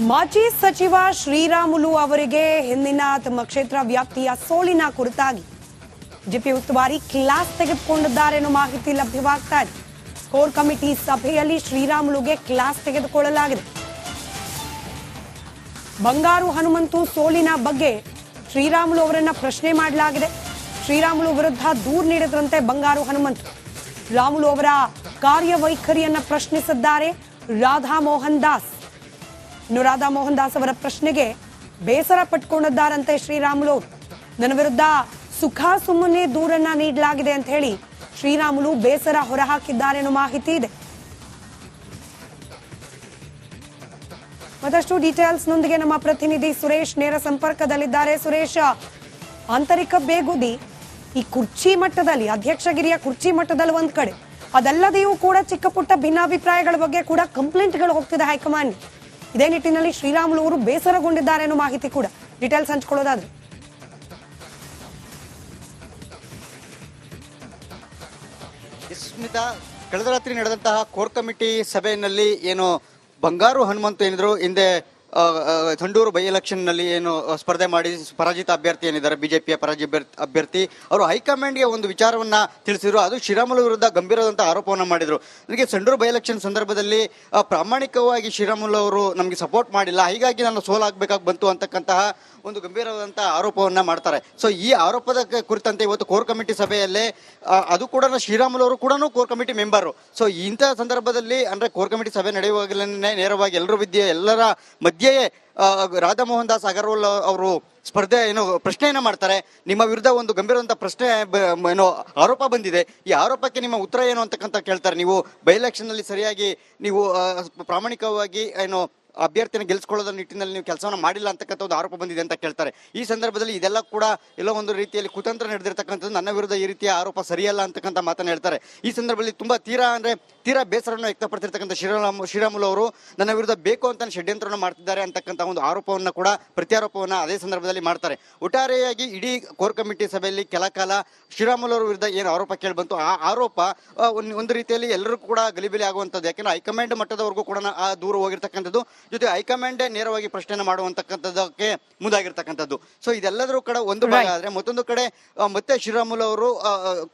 ಮಾಜಿ ಸಚಿವ ಶ್ರೀರಾಮುಲು ಅವರಿಗೆ ಹಿಂದಿನ ತಮ್ಮ ಕ್ಷೇತ್ರ ವ್ಯಾಪ್ತಿಯ ಸೋಲಿನ ಕುರಿತಾಗಿ ಜೆಪಿ ಉಸ್ತುವಾರಿ ಕ್ಲಾಸ್ ತೆಗೆದುಕೊಂಡಿದ್ದಾರೆ ಎನ್ನುವ ಮಾಹಿತಿ ಲಭ್ಯವಾಗ್ತಾ ಇದೆ. ಕೋರ್ ಕಮಿಟಿ ಸಭೆಯಲ್ಲಿ ಶ್ರೀರಾಮುಲುಗೆ ಕ್ಲಾಸ್ ತೆಗೆದುಕೊಳ್ಳಲಾಗಿದೆ. ಬಂಗಾರು ಹನುಮಂತು ಸೋಲಿನ ಬಗ್ಗೆ ಶ್ರೀರಾಮುಲು ಅವರನ್ನ ಪ್ರಶ್ನೆ ಮಾಡಲಾಗಿದೆ. ಶ್ರೀರಾಮುಲು ವಿರುದ್ಧ ದೂರು ನೀಡಿದ್ರಂತೆ ಬಂಗಾರು ಹನುಮಂತು. ರಾಮುಲು ಅವರ ಕಾರ್ಯವೈಖರಿಯನ್ನ ಪ್ರಶ್ನಿಸಿದ್ದಾರೆ ರಾಧಾ ಮೋಹನ್ ದಾಸ್. ಇನ್ನು ರಾಧಾ ಮೋಹನ್ ದಾಸ್ ಅವರ ಪ್ರಶ್ನೆಗೆ ಬೇಸರ ಪಟ್ಕೊಂಡಿದ್ದಾರಂತೆ ಶ್ರೀರಾಮುಲು. ನನ್ನ ವಿರುದ್ಧ ಸುಖ ಸುಮ್ಮನೆ ದೂರನ್ನ ನೀಡಲಾಗಿದೆ ಅಂತ ಹೇಳಿ ಶ್ರೀರಾಮುಲು ಬೇಸರ ಹೊರಹಾಕಿದ್ದಾರೆ ಅನ್ನೋ ಮಾಹಿತಿ ಇದೆ. ಮತ್ತಷ್ಟು ಡೀಟೇಲ್ಸ್ ನೊಂದಿಗೆ ನಮ್ಮ ಪ್ರತಿನಿಧಿ ಸುರೇಶ್ ನೇರ ಸಂಪರ್ಕದಲ್ಲಿದ್ದಾರೆ. ಸುರೇಶ್, ಆಂತರಿಕ ಬೇಗುದಿ ಈ ಕುರ್ಚಿ ಮಟ್ಟದಲ್ಲಿ, ಅಧ್ಯಕ್ಷಗಿರಿಯ ಕುರ್ಚಿ ಮಟ್ಟದಲ್ಲಿ ಒಂದ್ ಕಡೆ, ಅದಲ್ಲದೆಯೂ ಕೂಡ ಚಿಕ್ಕ ಪುಟ್ಟ ಭಿನ್ನಾಭಿಪ್ರಾಯಗಳ ಬಗ್ಗೆ ಕೂಡ ಕಂಪ್ಲೇಂಟ್ಗಳು ಹೋಗ್ತಿದೆ ಹೈಕಮಾಂಡ್. ಇದೇ ನಿಟ್ಟಿನಲ್ಲಿ ಶ್ರೀರಾಮುಲು ಅವರು ಬೇಸರಗೊಂಡಿದ್ದಾರೆ ಅನ್ನೋ ಮಾಹಿತಿ ಕೂಡ. ಡೀಟೇಲ್ಸ್ ಹಂಚ್ಕೊಳ್ಳೋದಾದ್ರೆ ಸ್ಮಿತಾ, ಕಳೆದ ರಾತ್ರಿ ನಡೆದಂತಹ ಕೋರ್ ಕಮಿಟಿ ಸಭೆಯಲ್ಲಿ ಏನು ಬಂಗಾರು ಹನುಮಂತು ಏನಿದ್ರು ಹಿಂದೆ ಸಂಡೂರು ಬೈ ಎಲೆಕ್ಷನ್ ನಲ್ಲಿ ಏನು ಸ್ಪರ್ಧೆ ಮಾಡಿ ಪರಾಜಿತ ಅಭ್ಯರ್ಥಿ ಏನಿದ್ದಾರೆ, ಬಿಜೆಪಿಯ ಪರಾಜಿತ ಅಭ್ಯರ್ಥಿ, ಅವರು ಹೈಕಮಾಂಡ್ಗೆ ಒಂದು ವಿಚಾರವನ್ನ ತಿಳಿಸಿದ್ರು. ಅದು ಶ್ರೀರಾಮುಲು ವಿರುದ್ಧ ಗಂಭೀರವಾದಂತಹ ಆರೋಪವನ್ನ ಮಾಡಿದ್ರು. ನನಗೆ ಸಂಡೂರು ಬೈ ಎಲೆಕ್ಷನ್ ಸಂದರ್ಭದಲ್ಲಿ ಪ್ರಾಮಾಣಿಕವಾಗಿ ಶ್ರೀರಾಮುಲು ಅವರು ನಮಗೆ ಸಪೋರ್ಟ್ ಮಾಡಿಲ್ಲ, ಹೀಗಾಗಿ ನಾನು ಸೋಲಾಗಬೇಕಾಗಿ ಬಂತು ಅಂತಕ್ಕಂತಹ ಒಂದು ಗಂಭೀರವಾದಂತಹ ಆರೋಪವನ್ನ ಮಾಡ್ತಾರೆ. ಸೊ ಈ ಆರೋಪದ ಕುರಿತಂತೆ ಇವತ್ತು ಕೋರ್ ಕಮಿಟಿ ಸಭೆಯಲ್ಲೇ ಅದು ಕೂಡ ಶ್ರೀರಾಮುಲು ಅವರು ಕೂಡ ಕೋರ್ ಕಮಿಟಿ ಮೆಂಬರು. ಸೊ ಇಂತಹ ಸಂದರ್ಭದಲ್ಲಿ ಅಂದ್ರೆ ಕೋರ್ ಕಮಿಟಿ ಸಭೆ ನಡೆಯುವಾಗಲೇ ನೇರವಾಗಿ ಎಲ್ಲರ ಮಧ್ಯೆಯೇ ರಾಧಾ ಮೋಹನ್ ದಾಸ್ ಅಗರ್ವಾಲ್ ಅವರು ಪ್ರಶ್ನೆಯನ್ನ ಮಾಡ್ತಾರೆ. ನಿಮ್ಮ ವಿರುದ್ಧ ಒಂದು ಗಂಭೀರವಾದಂತಹ ಪ್ರಶ್ನೆ ಆರೋಪ ಬಂದಿದೆ, ಈ ಆರೋಪಕ್ಕೆ ನಿಮ್ಮ ಉತ್ತರ ಏನು ಅಂತಕ್ಕಂತ ಕೇಳ್ತಾರೆ. ನೀವು ಬೈ ಎಲೆಕ್ಷನ್ ನಲ್ಲಿ ಸರಿಯಾಗಿ ನೀವು ಪ್ರಾಮಾಣಿಕವಾಗಿ ಅಭ್ಯರ್ಥಿನ ಗೆಲ್ಸ್ಕೊಳ್ಳೋದ್ರ ನಿಟ್ಟಿನಲ್ಲಿ ನೀವು ಕೆಲಸವನ್ನ ಮಾಡಿಲ್ಲ ಅಂತಕ್ಕಂಥ ಒಂದು ಆರೋಪ ಬಂದಿದೆ ಅಂತ ಕೇಳ್ತಾರೆ. ಈ ಸಂದರ್ಭದಲ್ಲಿ ಇದೆಲ್ಲ ಕೂಡ ಎಲ್ಲೋ ಒಂದು ರೀತಿಯಲ್ಲಿ ಕುತಂತ್ರ ನಡೆದಿರ್ತಕ್ಕಂಥದ್ದು, ನನ್ನ ವಿರುದ್ಧ ಈ ರೀತಿಯ ಆರೋಪ ಸರಿಯಲ್ಲ ಅಂತಕ್ಕಂಥ ಮಾತನ್ನ ಹೇಳ್ತಾರೆ. ಈ ಸಂದರ್ಭದಲ್ಲಿ ತುಂಬಾ ತೀರಾ ಬೇಸರವನ್ನು ವ್ಯಕ್ತಪಡಿಸಿರ್ತಕ್ಕಂಥ ಶ್ರೀರಾಮುಲು ಅವರು ನನ್ನ ವಿರುದ್ಧ ಬೇಕು ಅಂತ ಷಡ್ಯಂತ್ರವನ್ನು ಮಾಡ್ತಿದ್ದಾರೆ ಅಂತಕ್ಕಂಥ ಒಂದು ಆರೋಪವನ್ನ ಕೂಡ ಪ್ರತ್ಯಾರೋಪವನ್ನ ಅದೇ ಸಂದರ್ಭದಲ್ಲಿ ಮಾಡ್ತಾರೆ. ಒಟ್ಟಾರೆಯಾಗಿ ಇಡೀ ಕೋರ್ ಕಮಿಟಿ ಸಭೆಯಲ್ಲಿ ಕೆಲ ಕಾಲ ಶ್ರೀರಾಮುಲು ಅವರ ವಿರುದ್ಧ ಏನು ಆರೋಪ ಕೇಳಿಬಂತು, ಆ ಆರೋಪ ಒಂದು ರೀತಿಯಲ್ಲಿ ಎಲ್ಲರೂ ಕೂಡ ಗಲಿಬಿಲಿ ಆಗುವಂಥದ್ದು. ಯಾಕೆಂದ್ರೆ ಹೈಕಮಾಂಡ್ ಮಟ್ಟದವರೆಗೂ ಕೂಡ ಆ ದೂರ ಹೋಗಿರ್ತಕ್ಕಂಥದ್ದು, ಜೊತೆ ಹೈಕಮಾಂಡ್ ನೇರವಾಗಿ ಪ್ರಶ್ನೆಯನ್ನು ಮಾಡುವಂತಕ್ಕಂಥದ್ದಕ್ಕೆ ಮುಂದಾಗಿರ್ತಕ್ಕಂಥದ್ದು. ಸೊ ಇದೆಲ್ಲದರೂ ಕೂಡ ಒಂದು ಭಾಗ ಆದ್ರೆ, ಮತ್ತೊಂದು ಕಡೆ ಮತ್ತೆ ಶ್ರೀರಾಮುಲು ಅವರು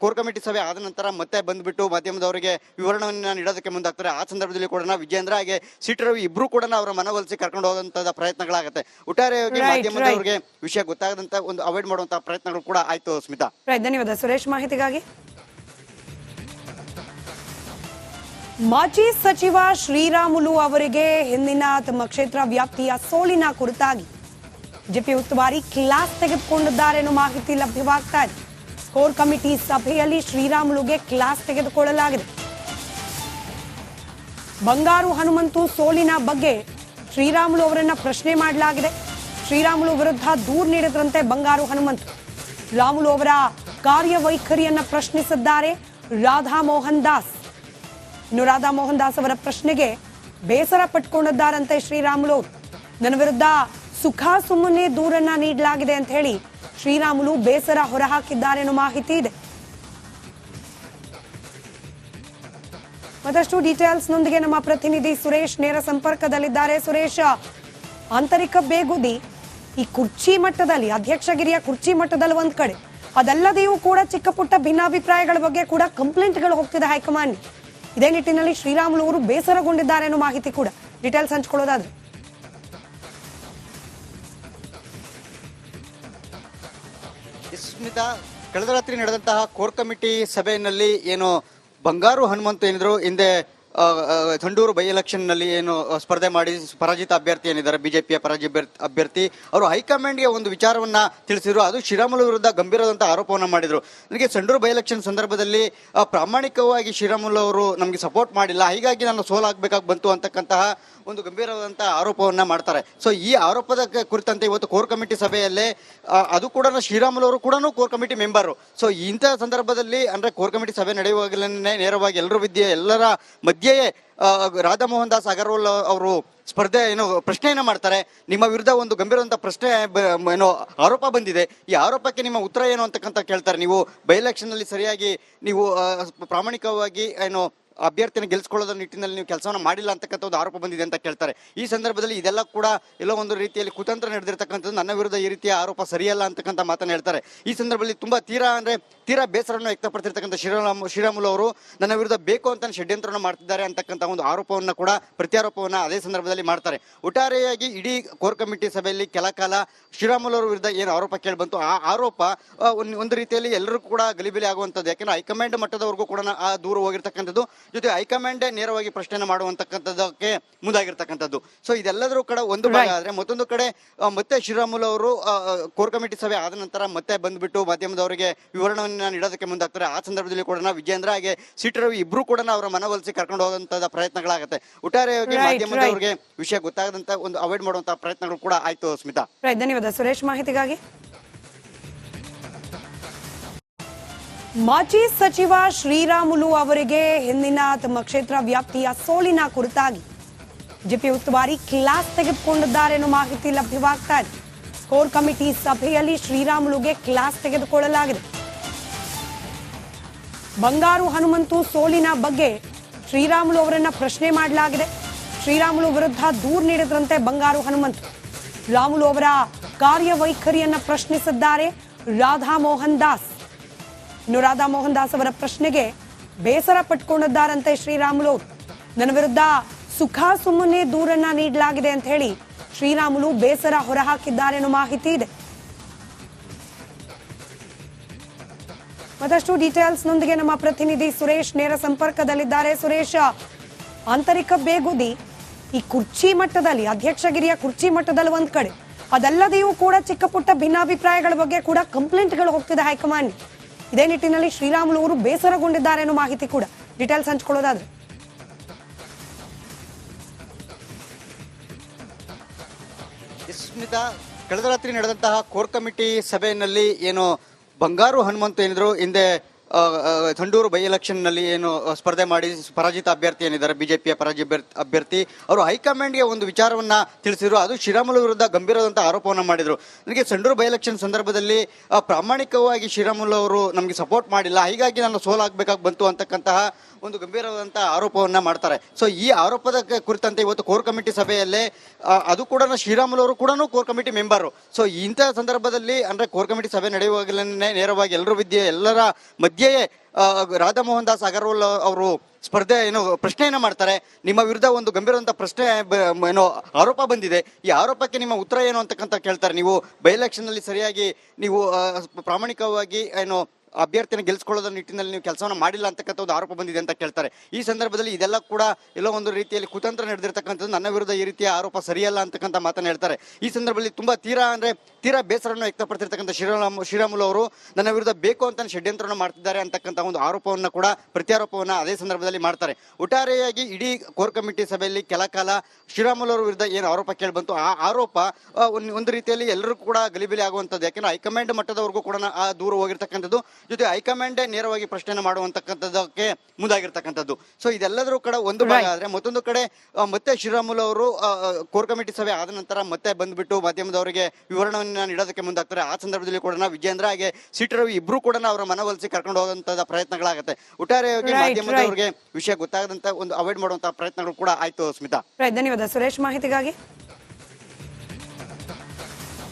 ಕೋರ್ ಕಮಿಟಿ ಸಭೆ ಆದ ನಂತರ ಮತ್ತೆ ಬಂದ್ಬಿಟ್ಟು ಮಾಧ್ಯಮದವರಿಗೆ ವಿವರಣೆಯನ್ನ ನೀಡೋದಕ್ಕೆ ಮುಂದಾಗ್ತಾರೆ. ಆ ಸಂದರ್ಭದಲ್ಲಿ ಕೂಡ ವಿಜೇಂದ್ರ ಹಾಗೆ ಸಿಟಿ ರವಿ ಇಬ್ರು ಕೂಡ ಅವರ ಮನವೊಲಿಸಿ ಕರ್ಕೊಂಡು ಹೋಗುವಂತಹ ಪ್ರಯತ್ನಗಳಾಗುತ್ತೆ. ಒಟ್ಟಾರೆಯಾಗಿ ಮಾಧ್ಯಮದವರಿಗೆ ವಿಷಯ ಗೊತ್ತಾಗದಂತ ಒಂದು ಅವಾಯ್ಡ್ ಮಾಡುವಂತಹ ಪ್ರಯತ್ನಗಳು ಕೂಡ ಆಯ್ತು. ಸ್ಮಿತಾ, ಧನ್ಯವಾದ ಸುರೇಶ್ ಮಾಹಿತಿಗಾಗಿ. ಮಾಜಿ ಸಚಿವ ಶ್ರೀರಾಮುಲು ಅವರಿಗೆ ಹಿಂದಿನ ತಮ್ಮ ಕ್ಷೇತ್ರ ವ್ಯಾಪ್ತಿಯ ಸೋಲಿನ ಕುರಿತಾಗಿ ಜೆಪಿ ಉಸ್ತುವಾರಿ ಕ್ಲಾಸ್ ತೆಗೆದುಕೊಂಡಿದ್ದಾರೆ ಎನ್ನುವ ಮಾಹಿತಿ ಲಭ್ಯವಾಗ್ತಾ ಇದೆ. ಕೋರ್ ಕಮಿಟಿ ಸಭೆಯಲ್ಲಿ ಶ್ರೀರಾಮುಲುಗೆ ಕ್ಲಾಸ್ ತೆಗೆದುಕೊಳ್ಳಲಾಗಿದೆ. ಬಂಗಾರು ಹನುಮಂತು ಸೋಲಿನ ಬಗ್ಗೆ ಶ್ರೀರಾಮುಲು ಅವರನ್ನ ಪ್ರಶ್ನೆ ಮಾಡಲಾಗಿದೆ. ಶ್ರೀರಾಮುಲು ವಿರುದ್ಧ ದೂರು ನೀಡಿದ್ರಂತೆ ಬಂಗಾರು ಹನುಮಂತು. ರಾಮುಲು ಅವರ ಕಾರ್ಯವೈಖರಿಯನ್ನ ಪ್ರಶ್ನಿಸಿದ್ದಾರೆ ರಾಧಾ ಮೋಹನ್ ದಾಸ್. ಇನ್ನು ರಾಧಾ ಮೋಹನ್ ದಾಸ್ ಅವರ ಪ್ರಶ್ನೆಗೆ ಬೇಸರ ಪಟ್ಕೊಂಡಿದ್ದಾರಂತೆ ಶ್ರೀರಾಮುಲು. ನನ್ನ ವಿರುದ್ಧ ಸುಖ ಸುಮ್ಮನೆ ದೂರನ್ನ ನೀಡಲಾಗಿದೆ ಅಂತ ಹೇಳಿ ಶ್ರೀರಾಮುಲು ಬೇಸರ ಹೊರಹಾಕಿದ್ದಾರೆ ಅನ್ನೋ ಮಾಹಿತಿ ಇದೆ. ಮತ್ತಷ್ಟು ಡೀಟೇಲ್ಸ್ ನೊಂದಿಗೆ ನಮ್ಮ ಪ್ರತಿನಿಧಿ ಸುರೇಶ್ ನೇರ ಸಂಪರ್ಕದಲ್ಲಿದ್ದಾರೆ. ಸುರೇಶ್, ಆಂತರಿಕ ಬೇಗುದಿ ಈ ಕುರ್ಚಿ ಮಟ್ಟದಲ್ಲಿ, ಅಧ್ಯಕ್ಷಗಿರಿಯ ಕುರ್ಚಿ ಮಟ್ಟದಲ್ಲಿ ಒಂದ್ ಕಡೆ, ಅದಲ್ಲದೆಯೂ ಕೂಡ ಚಿಕ್ಕ ಪುಟ್ಟ ಭಿನ್ನಾಭಿಪ್ರಾಯಗಳ ಬಗ್ಗೆ ಕೂಡ ಕಂಪ್ಲೇಂಟ್ಗಳು ಹೋಗ್ತಿದೆ ಹೈಕಮಾಂಡ್. ಇದೇ ನಿಟ್ಟಿನಲ್ಲಿ ಶ್ರೀರಾಮುಲು ಅವರು ಬೇಸರಗೊಂಡಿದ್ದಾರೆ ಅನ್ನೋ ಮಾಹಿತಿ ಕೂಡ. ಡೀಟೇಲ್ಸ್ ಹಂಚ್ಕೊಳ್ಳೋದಾದ್ರೆ ಸ್ಮಿತಾ, ಕಳೆದ ರಾತ್ರಿ ನಡೆದಂತಹ ಕೋರ್ ಕಮಿಟಿ ಸಭೆಯಲ್ಲಿ ಏನು ಬಂಗಾರು ಹನುಮಂತು ಏನಿದ್ರು ಹಿಂದೆ ಸಂಡೂರು ಬೈ ಎಲೆಕ್ಷನ್ ನಲ್ಲಿ ಏನು ಸ್ಪರ್ಧೆ ಮಾಡಿ ಪರಾಜಿತ ಅಭ್ಯರ್ಥಿ ಏನಿದ್ದಾರೆ, ಬಿಜೆಪಿಯ ಪರಾಜಿತ ಅಭ್ಯರ್ಥಿ, ಅವರು ಹೈಕಮಾಂಡ್ಗೆ ಒಂದು ವಿಚಾರವನ್ನ ತಿಳಿಸಿದ್ರು. ಅದು ಶ್ರೀರಾಮುಲು ವಿರುದ್ಧ ಗಂಭೀರವಾದಂತಹ ಆರೋಪವನ್ನ ಮಾಡಿದ್ರು. ನನಗೆ ಸಂಡೂರು ಬೈ ಎಲೆಕ್ಷನ್ ಸಂದರ್ಭದಲ್ಲಿ ಪ್ರಾಮಾಣಿಕವಾಗಿ ಶ್ರೀರಾಮುಲು ಅವರು ನಮಗೆ ಸಪೋರ್ಟ್ ಮಾಡಿಲ್ಲ, ಹೀಗಾಗಿ ನಾನು ಸೋಲಾಗಬೇಕಾಗಿ ಬಂತು ಅಂತಕ್ಕಂತಹ ಒಂದು ಗಂಭೀರವಾದಂತಹ ಆರೋಪವನ್ನ ಮಾಡ್ತಾರೆ. ಸೊ ಈ ಆರೋಪದ ಕುರಿತಂತೆ ಇವತ್ತು ಕೋರ್ ಕಮಿಟಿ ಸಭೆಯಲ್ಲೇ ಅದು ಕೂಡ ಶ್ರೀರಾಮುಲು ಅವರು ಕೂಡ ಕೋರ್ ಕಮಿಟಿ ಮೆಂಬರು. ಸೊ ಇಂತಹ ಸಂದರ್ಭದಲ್ಲಿ ಅಂದ್ರೆ ಕೋರ್ ಕಮಿಟಿ ಸಭೆ ನಡೆಯುವಾಗಲೇ ನೇರವಾಗಿ ಎಲ್ಲರ ಮಧ್ಯೆಯೇ ರಾಧಾ ಮೋಹನ್ ದಾಸ್ ಅಗರ್ವಾಲ್ ಅವರು ಪ್ರಶ್ನೆಯನ್ನ ಮಾಡ್ತಾರೆ. ನಿಮ್ಮ ವಿರುದ್ಧ ಒಂದು ಗಂಭೀರವಾದಂತಹ ಪ್ರಶ್ನೆ ಆರೋಪ ಬಂದಿದೆ, ಈ ಆರೋಪಕ್ಕೆ ನಿಮ್ಮ ಉತ್ತರ ಏನು ಅಂತಕ್ಕಂತ ಕೇಳ್ತಾರೆ. ನೀವು ಬೈ ಎಲೆಕ್ಷನ್ ನಲ್ಲಿ ಸರಿಯಾಗಿ ನೀವು ಪ್ರಾಮಾಣಿಕವಾಗಿ ಅಭ್ಯರ್ಥಿನ ಗೆಲ್ಸ್ಕೊಳ್ಳೋದ್ರ ನಿಟ್ಟಿನಲ್ಲಿ ನೀವು ಕೆಲಸವನ್ನ ಮಾಡಿಲ್ಲ ಅಂತಕ್ಕಂಥ ಒಂದು ಆರೋಪ ಬಂದಿದೆ ಅಂತ ಕೇಳ್ತಾರೆ. ಈ ಸಂದರ್ಭದಲ್ಲಿ ಇದೆಲ್ಲ ಕೂಡ ಎಲ್ಲೋ ಒಂದು ರೀತಿಯಲ್ಲಿ ಕುತಂತ್ರ ನಡೆದಿರ್ತಕ್ಕಂಥದ್ದು, ನನ್ನ ವಿರುದ್ಧ ಈ ರೀತಿಯ ಆರೋಪ ಸರಿಯಲ್ಲ ಅಂತಕ್ಕಂಥ ಮಾತನ್ನ ಹೇಳ್ತಾರೆ. ಈ ಸಂದರ್ಭದಲ್ಲಿ ತುಂಬಾ ತೀರಾ ಬೇಸರವನ್ನು ವ್ಯಕ್ತಪಡಿಸಿರ್ತಕ್ಕಂಥ ಶ್ರೀರಾಮುಲು ಅವರು ನನ್ನ ವಿರುದ್ಧ ಬೇಕು ಅಂತ ಷಡ್ಯಂತ್ರವನ್ನು ಮಾಡ್ತಿದ್ದಾರೆ ಅಂತಕ್ಕಂಥ ಒಂದು ಆರೋಪವನ್ನ ಕೂಡ ಪ್ರತ್ಯಾರೋಪವನ್ನ ಅದೇ ಸಂದರ್ಭದಲ್ಲಿ ಮಾಡ್ತಾರೆ. ಒಟ್ಟಾರೆಯಾಗಿ ಇಡೀ ಕೋರ್ ಕಮಿಟಿ ಸಭೆಯಲ್ಲಿ ಕೆಲ ಕಾಲ ಶ್ರೀರಾಮುಲು ಅವರ ವಿರುದ್ಧ ಏನು ಆರೋಪ ಕೇಳಿ ಬಂತು, ಆ ಆರೋಪ ಒಂದು ರೀತಿಯಲ್ಲಿ ಎಲ್ಲರೂ ಕೂಡ ಗಲಿಬಿಲಿ ಆಗುವಂಥದ್ದು. ಯಾಕೆಂದ್ರೆ ಹೈಕಮಾಂಡ್ ಮಟ್ಟದವರೆಗೂ ಕೂಡ ಆ ದೂರ ಹೋಗಿರ್ತಕ್ಕಂಥದ್ದು, ಜೊತೆ ಹೈಕಮಾಂಡೇ ನೇರವಾಗಿ ಪ್ರಶ್ನೆಯನ್ನು ಮಾಡುವಂತಕ್ಕಂಥದ್ದಕ್ಕೆ ಮುಂದಾಗಿರ್ತಕ್ಕಂಥದ್ದು. ಸೊ ಇದೆಲ್ಲದರೂ ಕೂಡ ಒಂದು ಭಾಗ ಆದ್ರೆ, ಮತ್ತೊಂದು ಕಡೆ ಮತ್ತೆ ಶ್ರೀರಾಮುಲು ಅವರು ಕೋರ್ ಕಮಿಟಿ ಸಭೆ ಆದ ನಂತರ ಮತ್ತೆ ಬಂದ್ಬಿಟ್ಟು ಮಾಧ್ಯಮದವರಿಗೆ ವಿವರಣೆಯನ್ನ ನೀಡೋದಕ್ಕೆ ಮುಂದಾಗ್ತಾರೆ. ಆ ಸಂದರ್ಭದಲ್ಲಿ ಕೂಡ ವಿಜೇಂದ್ರ ಹಾಗೆ ಸಿಟಿ ರವಿ ಇಬ್ರು ಕೂಡ ಅವರ ಮನವೊಲಿಸಿ ಕರ್ಕೊಂಡು ಹೋಗುವಂತಹ ಪ್ರಯತ್ನಗಳಾಗುತ್ತೆ. ಒಟ್ಟಾರೆಯಾಗಿ ಮಾಧ್ಯಮದವರಿಗೆ ವಿಷಯ ಗೊತ್ತಾಗದಂತ ಒಂದು ಅವಾಯ್ಡ್ ಮಾಡುವಂತಹ ಪ್ರಯತ್ನಗಳು ಕೂಡ ಆಯ್ತು. ಸ್ಮಿತಾ, ಧನ್ಯವಾದ ಸುರೇಶ್ ಮಾಹಿತಿಗಾಗಿ. ಮಾಜಿ ಸಚಿವ ಶ್ರೀರಾಮುಲು ಅವರಿಗೆ ಹಿಂದಿನ ತಮ್ಮ ಕ್ಷೇತ್ರ ವ್ಯಾಪ್ತಿಯ ಸೋಲಿನ ಕುರಿತಾಗಿ ಜೆಪಿ ಉಸ್ತುವಾರಿ ಕ್ಲಾಸ್ ತೆಗೆದುಕೊಂಡಿದ್ದಾರೆ ಎನ್ನುವ ಮಾಹಿತಿ ಲಭ್ಯವಾಗ್ತಾ ಇದೆ. ಕೋರ್ ಕಮಿಟಿ ಸಭೆಯಲ್ಲಿ ಶ್ರೀರಾಮುಲುಗೆ ಕ್ಲಾಸ್ ತೆಗೆದುಕೊಳ್ಳಲಾಗಿದೆ. ಬಂಗಾರು ಹನುಮಂತು ಸೋಲಿನ ಬಗ್ಗೆ ಶ್ರೀರಾಮುಲು ಅವರನ್ನ ಪ್ರಶ್ನೆ ಮಾಡಲಾಗಿದೆ. ಶ್ರೀರಾಮುಲು ವಿರುದ್ಧ ದೂರು ನೀಡಿದ್ರಂತೆ ಬಂಗಾರು ಹನುಮಂತು. ರಾಮುಲು ಅವರ ಕಾರ್ಯವೈಖರಿಯನ್ನ ಪ್ರಶ್ನಿಸಿದ್ದಾರೆ ರಾಧಾ ಮೋಹನ್ ದಾಸ್. ಇನ್ನು ರಾಧಾ ಮೋಹನ್ ದಾಸ್ ಅವರ ಪ್ರಶ್ನೆಗೆ ಬೇಸರ ಪಟ್ಕೊಂಡಿದ್ದಾರಂತೆ ಶ್ರೀರಾಮುಲು ಅವರು. ನನ್ನ ವಿರುದ್ಧ ಸುಖ ಸುಮ್ಮನೆ ದೂರನ್ನ ನೀಡಲಾಗಿದೆ ಅಂತ ಹೇಳಿ ಶ್ರೀರಾಮುಲು ಬೇಸರ ಹೊರಹಾಕಿದ್ದಾರೆ ಅನ್ನೋ ಮಾಹಿತಿ ಇದೆ. ಮತ್ತಷ್ಟು ಡೀಟೇಲ್ಸ್ ನೊಂದಿಗೆ ನಮ್ಮ ಪ್ರತಿನಿಧಿ ಸುರೇಶ್ ನೇರ ಸಂಪರ್ಕದಲ್ಲಿದ್ದಾರೆ. ಸುರೇಶ್, ಆಂತರಿಕ ಬೇಗುದಿ ಈ ಕುರ್ಚಿ ಮಟ್ಟದಲ್ಲಿ, ಅಧ್ಯಕ್ಷಗಿರಿಯ ಕುರ್ಚಿ ಮಟ್ಟದಲ್ಲಿ ಒಂದ್ ಕಡೆ, ಅದಲ್ಲದೆಯೂ ಕೂಡ ಚಿಕ್ಕ ಪುಟ್ಟ ಭಿನ್ನಾಭಿಪ್ರಾಯಗಳ ಬಗ್ಗೆ ಕೂಡ ಕಂಪ್ಲೇಂಟ್ಗಳು ಹೋಗ್ತಿದೆ ಹೈಕಮಾಂಡ್. ಇದೇ ನಿಟ್ಟಿನಲ್ಲಿ ಶ್ರೀರಾಮುಲು ಅವರು ಬೇಸರಗೊಂಡಿದ್ದಾರೆ ಅನ್ನೋ ಮಾಹಿತಿ ಕೂಡ. ಡೀಟೇಲ್ಸ್ ಹಂಚ್ಕೊಳ್ಳೋದಾದ್ರೆ ಸ್ಮಿತಾ, ಕಳೆದ ರಾತ್ರಿ ನಡೆದಂತಹ ಕೋರ್ ಕಮಿಟಿ ಸಭೆಯಲ್ಲಿ ಏನು ಬಂಗಾರು ಹನುಮಂತು ಏನಿದ್ರು ಹಿಂದೆ ಸಂಡೂರು ಬೈ ಎಲೆಕ್ಷನ್ ನಲ್ಲಿ ಏನು ಸ್ಪರ್ಧೆ ಮಾಡಿ ಪರಾಜಿತ ಅಭ್ಯರ್ಥಿ ಏನಿದ್ದಾರೆ, ಬಿಜೆಪಿಯ ಪರಾಜಿತ ಅಭ್ಯರ್ಥಿ, ಅವರು ಹೈಕಮಾಂಡ್ಗೆ ಒಂದು ವಿಚಾರವನ್ನ ತಿಳಿಸಿದ್ರು. ಅದು ಶ್ರೀರಾಮುಲು ವಿರುದ್ಧ ಗಂಭೀರವಾದಂತಹ ಆರೋಪವನ್ನ ಮಾಡಿದ್ರು. ನನಗೆ ಸಂಡೂರು ಬೈ ಎಲೆಕ್ಷನ್ ಸಂದರ್ಭದಲ್ಲಿ ಪ್ರಾಮಾಣಿಕವಾಗಿ ಶ್ರೀರಾಮುಲು ಅವರು ನಮಗೆ ಸಪೋರ್ಟ್ ಮಾಡಿಲ್ಲ, ಹೀಗಾಗಿ ನಾನು ಸೋಲಾಗಬೇಕಾಗಿ ಬಂತು ಅಂತಕ್ಕಂತಹ ಒಂದು ಗಂಭೀರವಾದಂತಹ ಆರೋಪವನ್ನ ಮಾಡ್ತಾರೆ. ಸೊ ಈ ಆರೋಪದ ಕುರಿತಂತೆ ಇವತ್ತು ಕೋರ್ ಕಮಿಟಿ ಸಭೆಯಲ್ಲೇ ಅದು ಕೂಡ ಶ್ರೀರಾಮುಲು ಅವರು ಕೂಡ ಕೋರ್ ಕಮಿಟಿ ಮೆಂಬರು. ಸೊ ಇಂತಹ ಸಂದರ್ಭದಲ್ಲಿ ಅಂದ್ರೆ ಕೋರ್ ಕಮಿಟಿ ಸಭೆ ನಡೆಯುವಾಗಲೇ ನೇರವಾಗಿ ಎಲ್ಲರ ಮಧ್ಯೆಯೇ ರಾಧಾ ಮೋಹನ್ ದಾಸ್ ಅಗರ್ವಾಲ್ ಅವರು ಪ್ರಶ್ನೆಯನ್ನ ಮಾಡ್ತಾರೆ. ನಿಮ್ಮ ವಿರುದ್ಧ ಒಂದು ಗಂಭೀರವಾದಂತಹ ಪ್ರಶ್ನೆ ಆರೋಪ ಬಂದಿದೆ, ಈ ಆರೋಪಕ್ಕೆ ನಿಮ್ಮ ಉತ್ತರ ಏನು ಅಂತಕ್ಕಂತ ಕೇಳ್ತಾರೆ. ನೀವು ಬೈ ಎಲೆಕ್ಷನ್ ನಲ್ಲಿ ಸರಿಯಾಗಿ ನೀವು ಪ್ರಾಮಾಣಿಕವಾಗಿ ಅಭ್ಯರ್ಥಿನ ಗೆಲ್ಸ್ಕೊಳ್ಳೋದ್ರ ನಿಟ್ಟಿನಲ್ಲಿ ನೀವು ಕೆಲಸವನ್ನ ಮಾಡಿಲ್ಲ ಅಂತಕ್ಕಂಥ ಒಂದು ಆರೋಪ ಬಂದಿದೆ ಅಂತ ಕೇಳ್ತಾರೆ. ಈ ಸಂದರ್ಭದಲ್ಲಿ ಇದೆಲ್ಲ ಕೂಡ ಎಲ್ಲೋ ಒಂದು ರೀತಿಯಲ್ಲಿ ಕುತಂತ್ರ ನಡೆದಿರ್ತಕ್ಕಂಥದ್ದು, ನನ್ನ ವಿರುದ್ಧ ಈ ರೀತಿಯ ಆರೋಪ ಸರಿಯಲ್ಲ ಅಂತಕ್ಕಂಥ ಮಾತನ್ನ ಹೇಳ್ತಾರೆ. ಈ ಸಂದರ್ಭದಲ್ಲಿ ತುಂಬಾ ತೀರಾ ಬೇಸರವನ್ನು ವ್ಯಕ್ತಪಡಿಸಿರ್ತಕ್ಕಂಥ ಶ್ರೀರಾಮುಲು ಅವರು ನನ್ನ ವಿರುದ್ಧ ಬೇಕು ಅಂತ ಷಡ್ಯಂತ್ರವನ್ನು ಮಾಡ್ತಿದ್ದಾರೆ ಅಂತಕ್ಕಂಥ ಒಂದು ಆರೋಪವನ್ನ ಕೂಡ ಪ್ರತ್ಯಾರೋಪವನ್ನ ಅದೇ ಸಂದರ್ಭದಲ್ಲಿ ಮಾಡ್ತಾರೆ. ಒಟ್ಟಾರೆಯಾಗಿ ಇಡೀ ಕೋರ್ ಕಮಿಟಿ ಸಭೆಯಲ್ಲಿ ಕೆಲ ಕಾಲ ಶ್ರೀರಾಮುಲು ಅವರ ವಿರುದ್ಧ ಏನು ಆರೋಪ ಕೇಳಿ ಬಂತು, ಆ ಆರೋಪ ಒಂದು ರೀತಿಯಲ್ಲಿ ಎಲ್ಲರೂ ಕೂಡ ಗಲಿಬಿಲಿ ಆಗುವಂಥದ್ದು. ಯಾಕೆಂದ್ರೆ ಹೈಕಮಾಂಡ್ ಮಟ್ಟದವರೆಗೂ ಕೂಡ ಆ ದೂರ ಹೋಗಿರ್ತಕ್ಕಂಥದ್ದು, ಜೊತೆ ಹೈಕಮಾಂಡೇ ನೇರವಾಗಿ ಪ್ರಶ್ನೆಯನ್ನು ಮಾಡುವಂತಕ್ಕಂಥದ್ದಕ್ಕೆ ಮುಂದಾಗಿರ್ತಕ್ಕಂಥದ್ದು. ಸೊ ಇದೆಲ್ಲದರೂ ಕೂಡ ಒಂದು ಭಾಗ ಆದ್ರೆ, ಮತ್ತೊಂದು ಕಡೆ ಮತ್ತೆ ಶ್ರೀರಾಮುಲು ಅವರು ಕೋರ್ ಕಮಿಟಿ ಸಭೆ ಆದ ನಂತರ ಮತ್ತೆ ಬಂದ್ಬಿಟ್ಟು ಮಾಧ್ಯಮದವರಿಗೆ ವಿವರಣೆಯನ್ನ ನೀಡೋದಕ್ಕೆ ಮುಂದಾಗ್ತಾರೆ. ಆ ಸಂದರ್ಭದಲ್ಲಿ ಕೂಡ ವಿಜೇಂದ್ರ ಹಾಗೆ ಸಿಟಿ ರವಿ ಇಬ್ರು ಕೂಡ ಅವರ ಮನವೊಲಿಸಿ ಕರ್ಕೊಂಡು ಹೋಗುವಂತಹ ಪ್ರಯತ್ನಗಳಾಗುತ್ತೆ. ಒಟ್ಟಾರೆಯಾಗಿ ಮಾಧ್ಯಮದವರಿಗೆ ವಿಷಯ ಗೊತ್ತಾಗದಂತ ಒಂದು ಅವಾಯ್ಡ್ ಮಾಡುವಂತಹ ಪ್ರಯತ್ನಗಳು ಕೂಡ ಆಯ್ತು. ಸ್ಮಿತಾ, ಧನ್ಯವಾದ ಸುರೇಶ್ ಮಾಹಿತಿಗಾಗಿ.